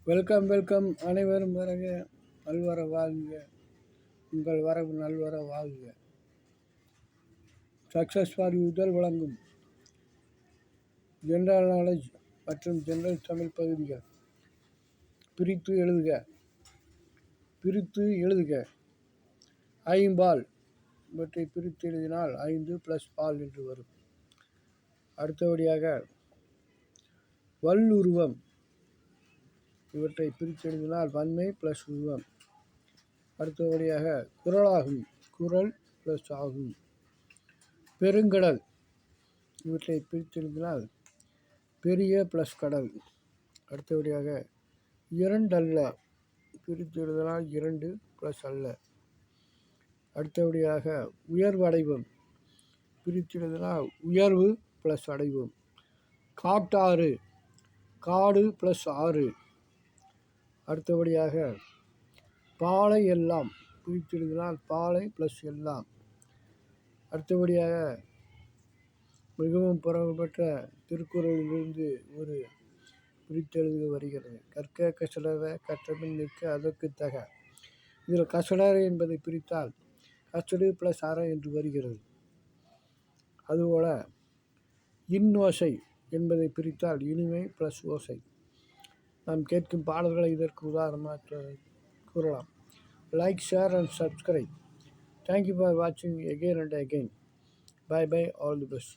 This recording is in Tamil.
Welcome welcome. அனைவரும் வரக, நல்வர வாழ்க. உங்கள் வரவு நல்வர வாழ்க. சக்ஸஸ் ஃபார் யூதல் வழங்கும் ஜென்ரல் நாலேஜ் மற்றும் ஜென்ரல் தமிழ் பகுதிகள். பிரித்து எழுதுக. ஐம்பால் இவற்றை பிரித்து எழுதினால் 5 + பால் என்று வரும். அடுத்தபடியாக வல்லுருவம் இவற்றை பிரித்து எழுதினால் வன்மை + உருவம். அடுத்தபடியாக குறளாகும், குறள் + ஆகும். பெருங்கடல் இவற்றை பிரித்து எழுதினால் பெரிய + கடல். அடுத்தபடியாக இரண்டல்ல பிரித்து எழுதினால் 2 + அல்ல. அடுத்தபடியாக உயர்வடைவம் பிரித்து எழுதினால் உயர்வு + அடைவோம். காட்டாறு, காடு + ஆறு. அடுத்தபடியாக பாலை எல்லாம் பிரித்து எழுதினால் பாலை + எல்லாம். அடுத்தபடியாக மிகவும் புறப்பெற்ற திருக்குறளிலிருந்து ஒரு பிரித்தெழுத வருகிறது. கற்க கசடற கற்றபின் நிற்க அதற்கு தக. இதில் கசடற என்பதை பிரித்தால் கசடு + அற என்று வருகிறது. அதுபோல இன்னோசை என்பதை பிரித்தால் இனிமை + ஓசை. நாம் கேட்கும் பாடல்களை இதற்கு உதாரணமாக கூறலாம். Like, share and subscribe. Thank you for வாட்சிங் again and again. Bye bye, all the best.